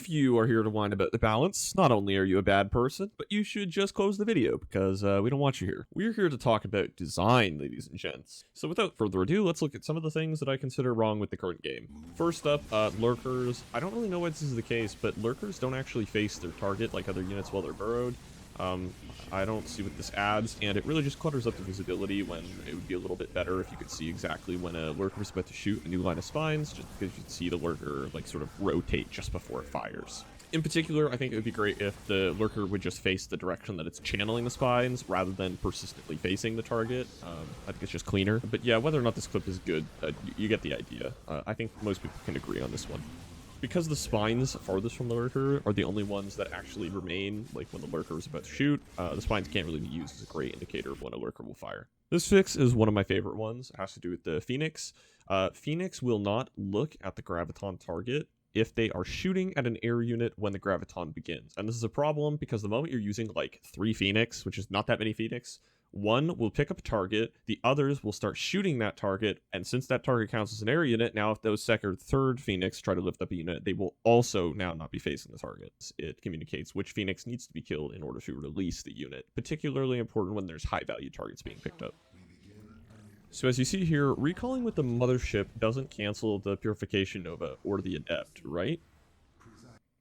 If you are here to whine about the balance, not only are you a bad person, but you should just close the video because we don't want you here. We're here to talk about design, ladies and gents. So without further ado, let's look at some of the things that I consider wrong with the current game. First up, lurkers. I don't really know why this is the case, but lurkers don't actually face their target like other units while they're burrowed. I don't see what this adds, and it really just clutters up the visibility when it would be a little bit better if you could see exactly when a lurker is about to shoot a new line of spines, just because you'd see the lurker like sort of rotate just before it fires. In particular, I think it would be great if the lurker would just face the direction that it's channeling the spines rather than persistently facing the target. I think it's just cleaner. But yeah, whether or not this clip is good, you get the idea. I think most people can agree on this one. Because the spines farthest from the lurker are the only ones that actually remain, like when the lurker is about to shoot, the spines can't really be used as a great indicator of when a lurker will fire. This fix is one of my favorite ones. It has to do with the Phoenix. Phoenix will not look at the Graviton target if they are shooting at an air unit when the Graviton begins. And this is a problem because the moment you're using like 3 Phoenix, which is not that many Phoenix, one will pick up a target, the others will start shooting that target, and since that target counts as an air unit, now if those second or third Phoenix try to lift up a unit, they will also now not be facing the target. It communicates which Phoenix needs to be killed in order to release the unit, particularly important when there's high value targets being picked up. So as you see here, recalling with the Mothership doesn't cancel the Purification Nova or the Adept, right?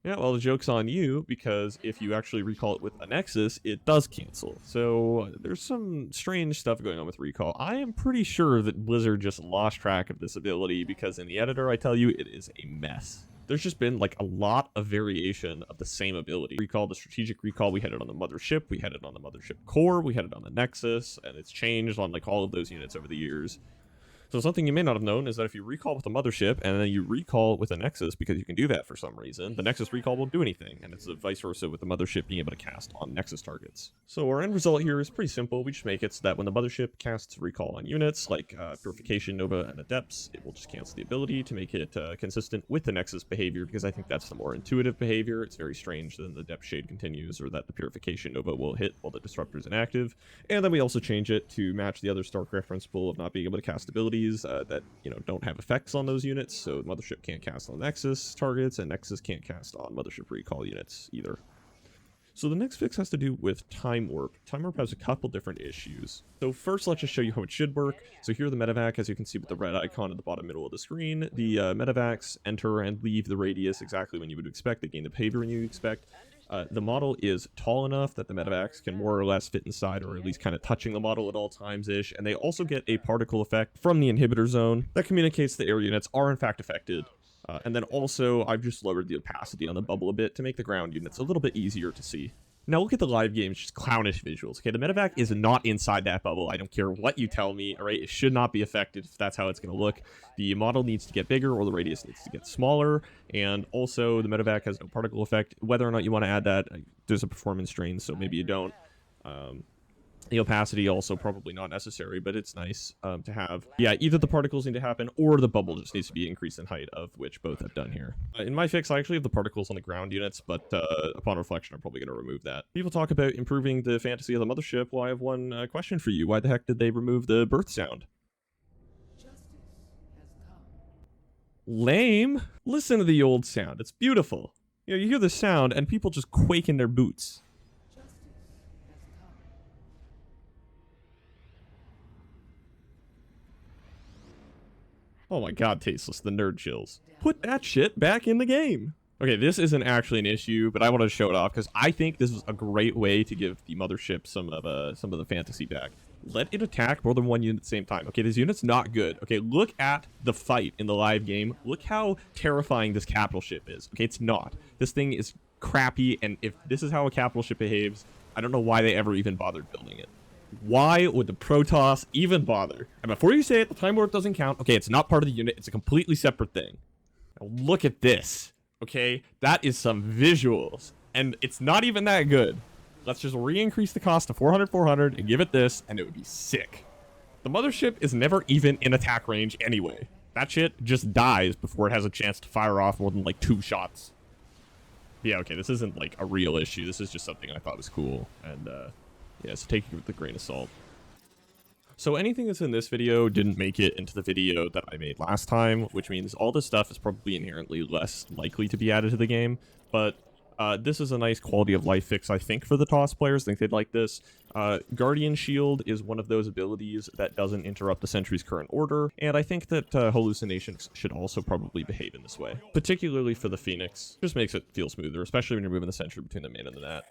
Yeah, well, the joke's on you, because if you actually recall it with a Nexus, it does cancel. So there's some strange stuff going on with recall. I am pretty sure that Blizzard just lost track of this ability, because in the editor, I tell you, it is a mess. There's just been like a lot of variation of the same ability. Recall, the strategic recall, we had it on the Mothership, we had it on the Mothership Core, we had it on the Nexus, and it's changed on like all of those units over the years. So something you may not have known is that if you recall with a Mothership and then you recall with a Nexus, because you can do that for some reason, the Nexus recall won't do anything, and it's vice versa with the Mothership being able to cast on Nexus targets. So our end result here is pretty simple. We just make it so that when the Mothership casts recall on units like Purification, Nova, and Adepts, it will just cancel the ability to make it consistent with the Nexus behavior, because I think that's the more intuitive behavior. It's very strange that the Adept Shade continues, or that the Purification Nova will hit while the Disruptor is inactive. And then we also change it to match the other StarCraft principle of not being able to cast abilities that don't have effects on those units, so Mothership can't cast on Nexus targets, and Nexus can't cast on Mothership recall units either. So the next fix has to do with Time Warp. Time Warp has a couple different issues. So first, let's just show you how it should work. So here are the medevac, as you can see with the red icon at the bottom middle of the screen. The medevacs enter and leave the radius exactly when you would expect. They gain the behavior when you expect. The model is tall enough that the medevacs can more or less fit inside, or at least kind of touching the model at all times-ish, and they also get a particle effect from the inhibitor zone that communicates the air units are in fact affected. And then also, I've just lowered the opacity on the bubble a bit to make the ground units a little bit easier to see. Now look at the live game, it's just clownish visuals. Okay, the medevac is not inside that bubble. I don't care what you tell me, alright? It should not be affected if that's how it's going to look. The model needs to get bigger, or the radius needs to get smaller, and also the medevac has no particle effect. Whether or not you want to add that, there's a performance drain, so maybe you don't. The opacity also probably not necessary, but it's nice to have. Yeah, either the particles need to happen or the bubble just needs to be increased in height, of which both have done here. In my fix, I actually have the particles on the ground units, but upon reflection, I'm probably going to remove that. People talk about improving the fantasy of the Mothership. Well, I have one question for you. Why the heck did they remove the birth sound? Lame. Listen to the old sound. It's beautiful. You hear the sound and people just quake in their boots. Oh my god, Tasteless, the nerd chills. Put that shit back in the game. Okay, this isn't actually an issue, but I want to show it off because I think this is a great way to give the Mothership some of the fantasy back. Let it attack more than one unit at the same time. Okay, this unit's not good. Okay, look at the fight in the live game. Look how terrifying this capital ship is. Okay, it's not. This thing is crappy, and if this is how a capital ship behaves, I don't know why they ever even bothered building it. Why would the Protoss even bother? And before you say it, the Time Warp doesn't count. Okay, it's not part of the unit. It's a completely separate thing. Now look at this. Okay, that is some visuals. And it's not even that good. Let's just re-increase the cost to 400 and give it this, and it would be sick. The Mothership is never even in attack range anyway. That shit just dies before it has a chance to fire off more than like 2 shots. Yeah, okay, this isn't like a real issue. This is just something I thought was cool. And, yeah, so take it with a grain of salt. So anything that's in this video didn't make it into the video that I made last time, which means all this stuff is probably inherently less likely to be added to the game. But this is a nice quality of life fix, I think, for the Toss players. I think they'd like this. Guardian Shield is one of those abilities that doesn't interrupt the Sentry's current order, and I think that Hallucination should also probably behave in this way. Particularly for the Phoenix. Just makes it feel smoother, especially when you're moving the Sentry between the main and the net.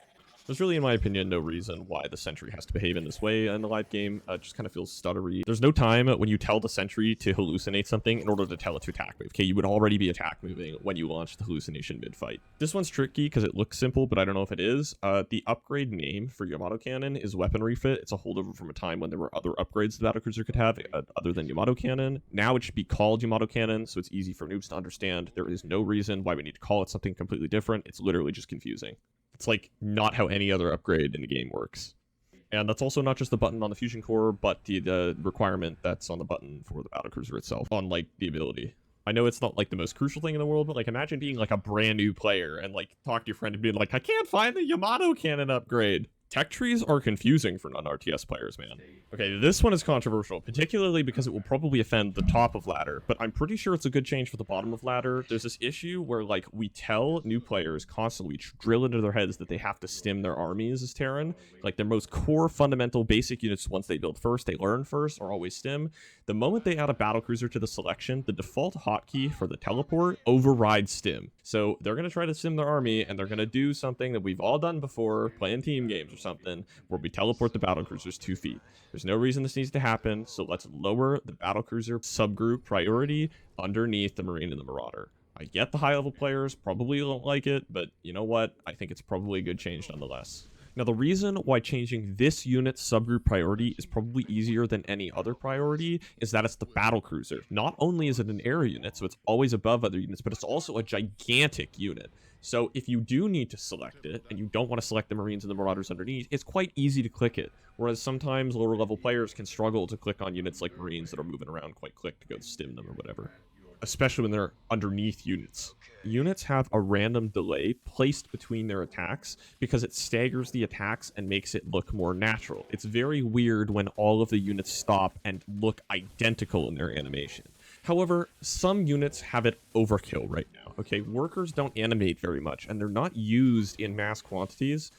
There's really, in my opinion, no reason why the Sentry has to behave in this way in the live game. It just kind of feels stuttery. There's no time when you tell the Sentry to hallucinate something in order to tell it to attack move. Okay, you would already be attack moving when you launch the hallucination mid-fight. This one's tricky because it looks simple, but I don't know if it is. The upgrade name for Yamato Cannon is Weapon Refit. It's a holdover from a time when there were other upgrades the Battlecruiser could have other than Yamato Cannon. Now it should be called Yamato Cannon, so it's easy for noobs to understand. There is no reason why we need to call it something completely different. It's literally just confusing. It's like not how any other upgrade in the game works. And that's also not just the button on the Fusion Core, but the requirement that's on the button for the Battlecruiser itself, unlike the ability. I know it's not like the most crucial thing in the world, but like imagine being like a brand new player and like talk to your friend and being like, I can't find the Yamato Cannon upgrade. Tech trees are confusing for non-RTS players, man. Okay, this one is controversial, particularly because it will probably offend the top of ladder, but I'm pretty sure it's a good change for the bottom of ladder. There's this issue where, like, we tell new players constantly, drill into their heads that they have to stim their armies as Terran. Like, their most core, fundamental, basic units, once they build first, they learn first, are always stim. The moment they add a Battlecruiser to the selection, the default hotkey for the teleport overrides stim. So they're going to try to stim their army, and they're going to do something that we've all done before, playing team games or something, where we teleport the Battlecruisers 2 feet. There's no reason this needs to happen, so let's lower the Battlecruiser subgroup priority underneath the Marine and the Marauder. I get the high-level players probably don't like it, but you know what? I think it's probably a good change nonetheless. Now, the reason why changing this unit's subgroup priority is probably easier than any other priority is that it's the Battlecruiser. Not only is it an air unit, so it's always above other units, but it's also a gigantic unit. So if you do need to select it, and you don't want to select the Marines and the Marauders underneath, it's quite easy to click it. Whereas sometimes lower level players can struggle to click on units like Marines that are moving around quite quick to go stim them or whatever. Especially when they're underneath units. Units have a random delay placed between their attacks because it staggers the attacks and makes it look more natural. It's very weird when all of the units stop and look identical in their animation. However, some units have it overkill right now. Okay, workers don't animate very much, and they're not used in mass quantities.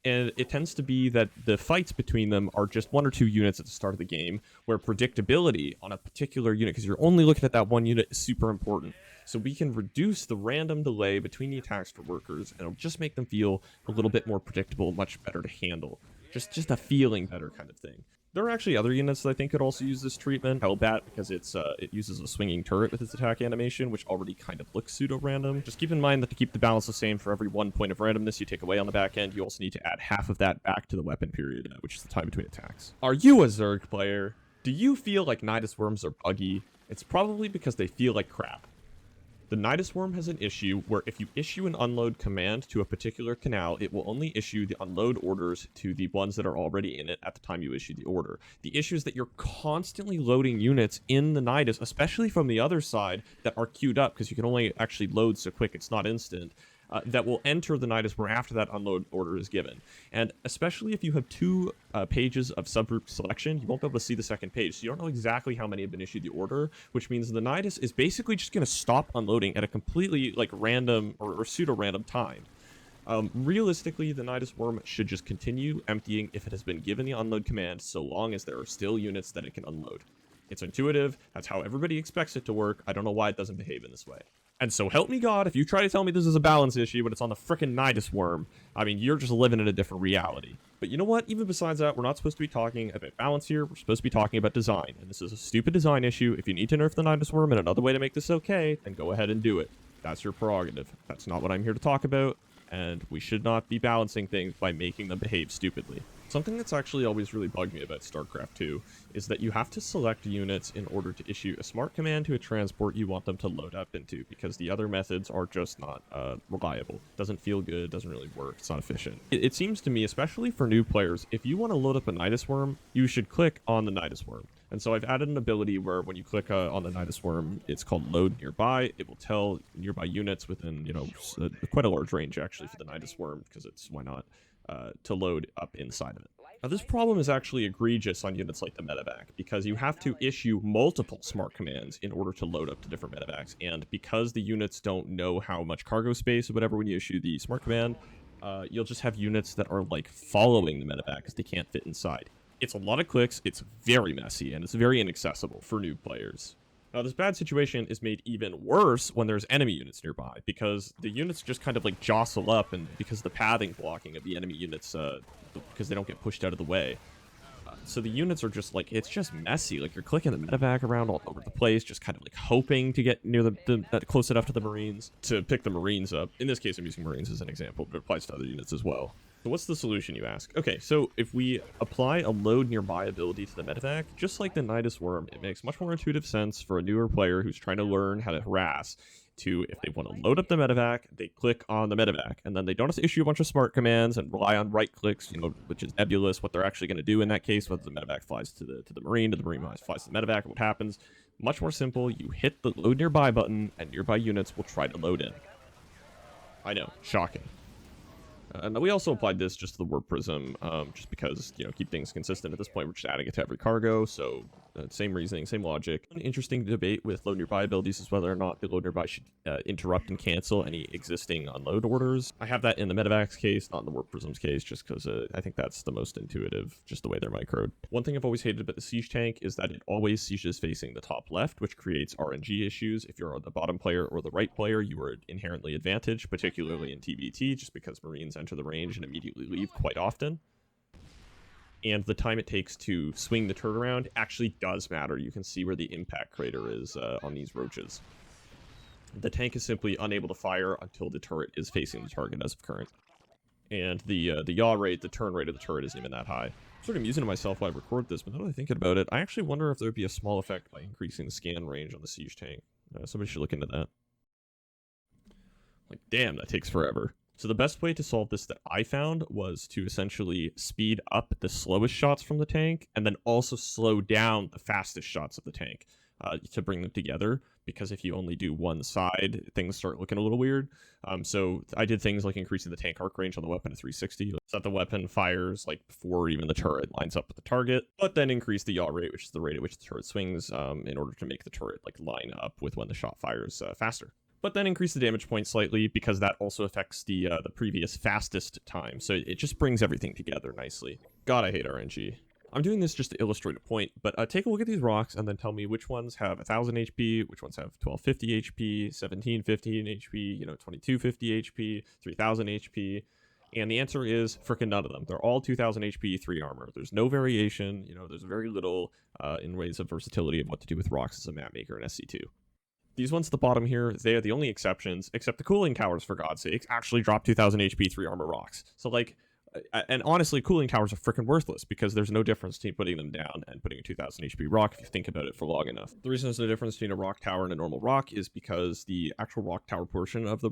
And it tends to be that the fights between them are just 1 or 2 units at the start of the game, where predictability on a particular unit, because you're only looking at that one unit, is super important. So we can reduce the random delay between the attacks for workers, and it'll just make them feel a little bit more predictable, much better to handle. Just a feeling better kind of thing. There are actually other units that I think could also use this treatment. Hellbat, because it uses a swinging turret with its attack animation, which already kind of looks pseudo-random. Just keep in mind that to keep the balance the same for every 1 point of randomness you take away on the back end, you also need to add half of that back to the weapon period, which is the time between attacks. Are you a Zerg player? Do you feel like Nydus worms are buggy? It's probably because they feel like crap. The Nydus worm has an issue where if you issue an unload command to a particular canal, it will only issue the unload orders to the ones that are already in it at the time you issue the order. The issue is that you're constantly loading units in the Nydus, especially from the other side, that are queued up because you can only actually load so quick, it's not instant. That will enter the Nydus worm after that unload order is given. And especially if you have 2 pages of subgroup selection, you won't be able to see the second page, so you don't know exactly how many have been issued the order, which means the Nydus is basically just going to stop unloading at a completely like random or pseudo-random time. Realistically, the Nydus worm should just continue emptying if it has been given the unload command, so long as there are still units that it can unload. It's intuitive, that's how everybody expects it to work. I don't know why it doesn't behave in this way. And so help me God, if you try to tell me this is a balance issue, but it's on the frickin' Nydus worm, I mean, you're just living in a different reality. But you know what? Even besides that, we're not supposed to be talking about balance here. We're supposed to be talking about design. And this is a stupid design issue. If you need to nerf the Nydus worm and another way to make this okay, then go ahead and do it. That's your prerogative. That's not what I'm here to talk about. And we should not be balancing things by making them behave stupidly. Something that's actually always really bugged me about StarCraft 2 is that you have to select units in order to issue a smart command to a transport you want them to load up into, because the other methods are just not reliable. Doesn't feel good, doesn't really work, it's not efficient. It seems to me, especially for new players, if you want to load up a Nydus worm, you should click on the Nydus worm. And so I've added an ability where when you click on the Nydus worm, it's called load nearby. It will tell nearby units within, you know, quite a large range actually for the Nydus worm, because it's, why not, to load up inside of it. Now, this problem is actually egregious on units like the medevac, because you have to issue multiple smart commands in order to load up to different medevacs, and because the units don't know how much cargo space or whatever when you issue the smart command, you'll just have units that are, like, following the medevac because they can't fit inside. It's a lot of clicks, it's very messy, and it's very inaccessible for new players. Now, this bad situation is made even worse when there's enemy units nearby, because the units just kind of, like, jostle up, and because of the pathing blocking of the enemy units, because they don't get pushed out of the way. So the units are just, like, it's just messy. Like, you're clicking the medevac around all over the place, just kind of, like, hoping to get near close enough to the Marines to pick the Marines up. In this case, I'm using Marines as an example, but it applies to other units as well. So what's the solution, you ask? Okay, so if we apply a load nearby ability to the medevac, just like the Nydus worm, it makes much more intuitive sense for a newer player who's trying to learn how to harass to, if they want to load up the medevac, they click on the medevac, and then they don't have to issue a bunch of smart commands and rely on right clicks, which is nebulous what they're actually going to do in that case, whether the medevac flies to the Marine, flies to the medevac, what happens. Much more simple, you hit the load nearby button, and nearby units will try to load in. I know, shocking. And we also applied this just to the warp prism, just because, keep things consistent. At this point, we're just adding it to every cargo, so same reasoning, same logic. An interesting debate with load nearby abilities is whether or not the load nearby should interrupt and cancel any existing unload orders. I have that in the medevac's case, not in the warp prism's case, just because I think that's the most intuitive, just the way they're microed. One thing I've always hated about the siege tank is that it always sieges facing the top left, which creates RNG issues. If you're the bottom player or the right player, you are inherently advantaged, particularly in TBT, just because Marines enter the range and immediately leave quite often. And the time it takes to swing the turret around actually does matter. You can see where the impact crater is on these roaches. The tank is simply unable to fire until the turret is facing the target as of current. And the yaw rate, the turn rate of the turret isn't even that high. I'm sort of amusing to myself while I record this, but now that I'm thinking about it, I actually wonder if there would be a small effect by increasing the scan range on the siege tank. Somebody should look into that. Like, damn, that takes forever. So the best way to solve this that I found was to essentially speed up the slowest shots from the tank and then also slow down the fastest shots of the tank to bring them together, because if you only do one side, things start looking a little weird. So I did things like increasing the tank arc range on the weapon to 360, so that the weapon fires like before even the turret lines up with the target, but then increase the yaw rate, which is the rate at which the turret swings, in order to make the turret like line up with when the shot fires faster. But then increase the damage point slightly, because that also affects the previous fastest time. So it just brings everything together nicely. God, I hate RNG. I'm doing this just to illustrate a point, but take a look at these rocks and then tell me which ones have 1000 HP, which ones have 1250 HP, 1750 HP, 2250 HP, 3000 HP. And the answer is frickin' none of them. They're all 2000 HP, 3 armor. There's no variation. There's very little in ways of versatility of what to do with rocks as a map maker in SC2. These ones at the bottom here, they are the only exceptions, except the cooling towers, for God's sake, actually drop 2000 HP 3 armor rocks. So, like, and honestly, cooling towers are freaking worthless, because there's no difference between putting them down and putting a 2000 HP rock if you think about it for long enough. The reason there's no difference between a rock tower and a normal rock is because the actual rock tower portion of the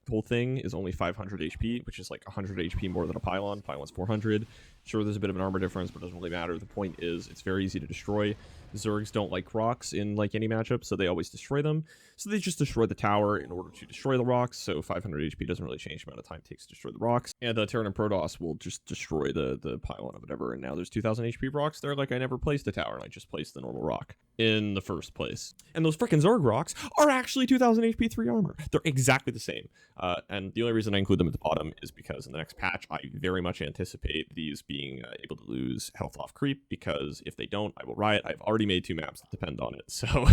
whole thing is only 500 HP, which is like 100 HP more than a pylon. Pylon's 400. Sure, there's a bit of an armor difference, but it doesn't really matter. The point is, it's very easy to destroy. Zergs don't like rocks in like any matchup, so they always destroy them. So they just destroy the tower in order to destroy the rocks, so 500 HP doesn't really change the amount of time it takes to destroy the rocks. And Terran and Protoss will just destroy the pylon or whatever, and now there's 2000 HP rocks there. Like, I never placed a tower, and I just placed the normal rock in the first place. And those frickin' Zerg rocks are actually 2000 HP 3 armor. They're exactly the same. And the only reason I include them at the bottom is because in the next patch, I very much anticipate these being able to lose health off creep, because if they don't, I will riot. I've already made 2 maps that depend on it, so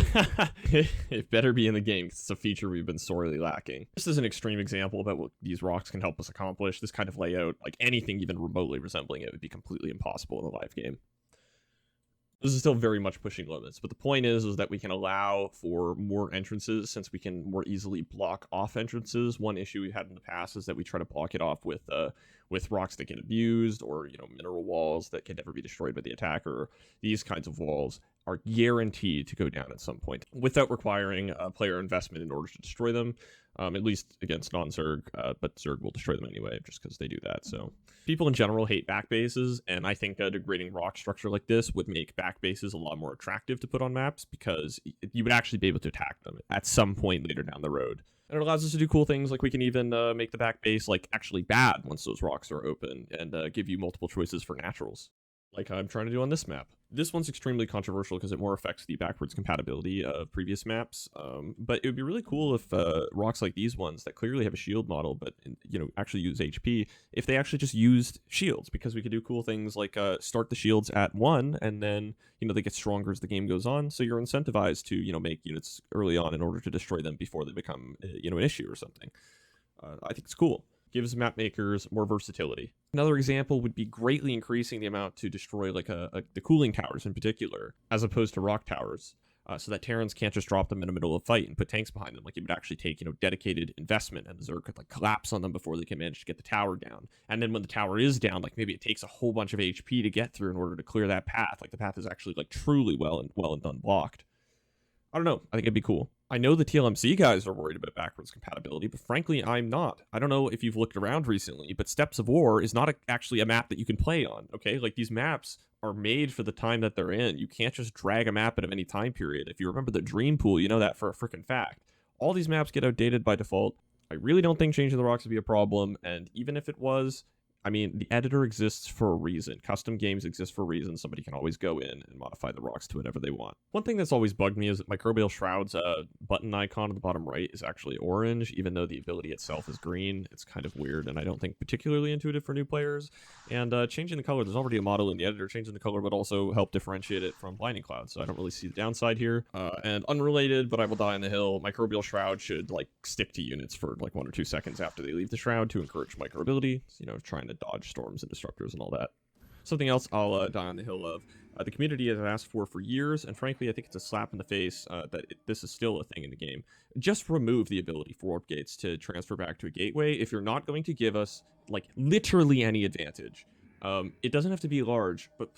it better be in the game, because it's a feature we've been sorely lacking. This is an extreme example about what these rocks can help us accomplish. This kind of layout, like anything even remotely resembling it, would be completely impossible in a live game. This is still very much pushing limits, but the point is that we can allow for more entrances, since we can more easily block off entrances. One issue we had in the past is that we try to block it off with rocks that get abused, or mineral walls that can never be destroyed by the attacker. These kinds of walls are guaranteed to go down at some point, without requiring player investment in order to destroy them, at least against non-Zerg, but Zerg will destroy them anyway, just because they do that. So people in general hate back bases, and I think a degrading rock structure like this would make back bases a lot more attractive to put on maps, because you would actually be able to attack them at some point later down the road. And it allows us to do cool things, like we can even make the back base like actually bad once those rocks are open, and give you multiple choices for naturals. like I'm trying to do on this map. This one's extremely controversial because it more affects the backwards compatibility of previous maps, but it would be really cool if rocks like these ones that clearly have a shield model but actually use HP, if they actually just used shields, because we could do cool things like start the shields at 1 and then they get stronger as the game goes on, so you're incentivized to make units early on in order to destroy them before they become an issue or something. I think it's cool. Gives map makers more versatility. Another example would be greatly increasing the amount to destroy the cooling towers in particular, as opposed to rock towers, so that Terrans can't just drop them in the middle of a fight and put tanks behind them. Like, it would actually take dedicated investment, and the Zerg could collapse on them before they can manage to get the tower down. And then when the tower is down, maybe it takes a whole bunch of HP to get through in order to clear that path. Like, the path is actually truly well and done blocked. I don't know. I think it'd be cool. I know the TLMC guys are worried about backwards compatibility, but frankly, I'm not. I don't know if you've looked around recently, but Steppes of War is not actually a map that you can play on, okay? These maps are made for the time that they're in. You can't just drag a map out of any time period. If you remember the Dream Pool, you know that for a freaking fact. All these maps get outdated by default. I really don't think changing the rocks would be a problem, and even if it was, I mean, the editor exists for a reason. Custom games exist for a reason. Somebody can always go in and modify the rocks to whatever they want. One thing that's always bugged me is that Microbial Shroud's button icon at the bottom right is actually orange, even though the ability itself is green. It's kind of weird, and I don't think particularly intuitive for new players. And changing the color, there's already a model in the editor. Changing the color would also help differentiate it from Blinding Cloud, so I don't really see the downside here. And unrelated, but I will die on the hill, Microbial Shroud should stick to units for 1 or 2 seconds after they leave the shroud to encourage microability, trying to dodge storms and disruptors and all that. Something else I'll die on the hill of. The community has asked for years, and frankly, I think it's a slap in the face that this is still a thing in the game. Just remove the ability for Warpgates to transfer back to a gateway if you're not going to give us, literally any advantage. It doesn't have to be large, but,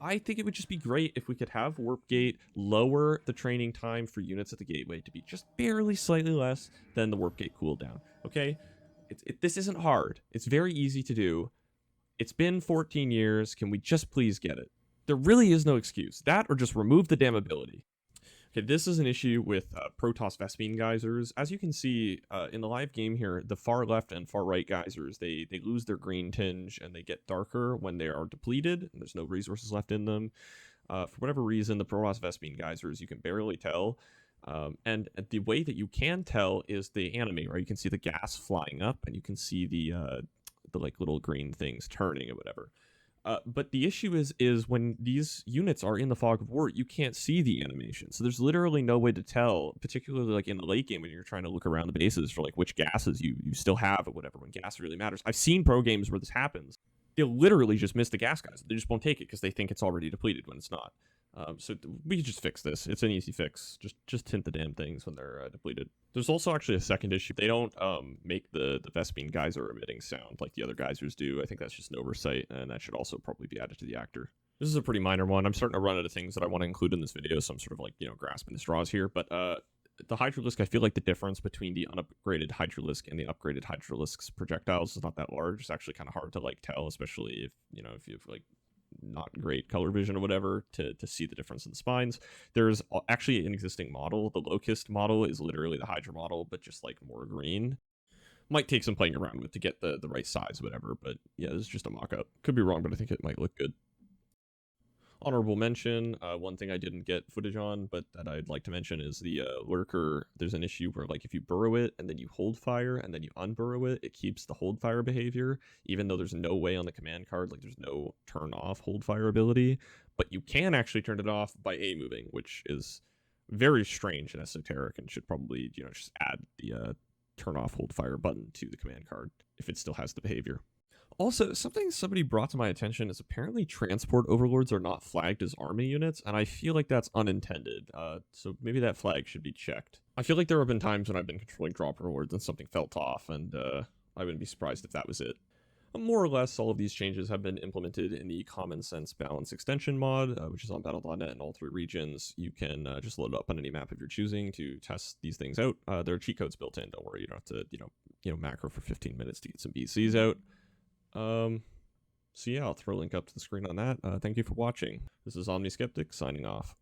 I think it would just be great if we could have Warpgate lower the training time for units at the gateway to be just barely slightly less than the Warpgate cooldown, okay? This isn't hard. It's very easy to do. It's been 14 years. Can we just please get it? There really is no excuse. That or just remove the damn ability. Okay, this is an issue with Protoss Vespene geysers. As you can see in the live game here, the far left and far right geysers, they lose their green tinge and they get darker when they are depleted and there's no resources left in them. For whatever reason, the Protoss Vespene geysers, you can barely tell. And the way that you can tell is the animate, right? You can see the gas flying up and you can see the little green things turning or whatever. But the issue is when these units are in the fog of war, you can't see the animation. So there's literally no way to tell, particularly in the late game when you're trying to look around the bases for which gases you still have or whatever, when gas really matters. I've seen pro games where this happens. They'll literally just miss the gas guys. They just won't take it because they think it's already depleted when it's not. So we could just fix this. It's an easy fix. Just tint the damn things when they're depleted. There's also actually a second issue. They don't make the Vespene geyser emitting sound like the other geysers do. I think that's just an oversight, and that should also probably be added to the actor. This is a pretty minor one. I'm starting to run out of things that I want to include in this video, so I'm sort of grasping the straws here. But the Hydralisk, I feel like the difference between the unupgraded Hydralisk and the upgraded Hydralisk's projectiles is not that large. It's actually kind of hard to tell, especially if you have not great color vision or whatever to see the difference in the spines. There's actually an existing model. The Locust model is literally the Hydra model, but just more green. Might take some playing around with to get the right size, whatever, but yeah, this is just a mock-up. Could be wrong, but I think it might look good. Honorable mention, one thing I didn't get footage on, but that I'd like to mention is the Lurker. There's an issue where if you burrow it and then you hold fire and then you unburrow it, it keeps the hold fire behavior, even though there's no way on the command card, there's no turn off hold fire ability, but you can actually turn it off by A moving, which is very strange and esoteric and should probably, just add the turn off hold fire button to the command card if it still has the behavior. Also, something somebody brought to my attention is apparently transport overlords are not flagged as army units, and I feel like that's unintended, so maybe that flag should be checked. I feel like there have been times when I've been controlling drop overlords and something felt off, and I wouldn't be surprised if that was it. More or less, all of these changes have been implemented in the Common Sense Balance extension mod, which is on battle.net in all 3 regions. You can just load it up on any map of your choosing to test these things out. There are cheat codes built in, don't worry, you don't have to, macro for 15 minutes to get some BCs out. So yeah, I'll throw a link up to the screen on that. Thank you for watching. This is OmniSkeptic signing off.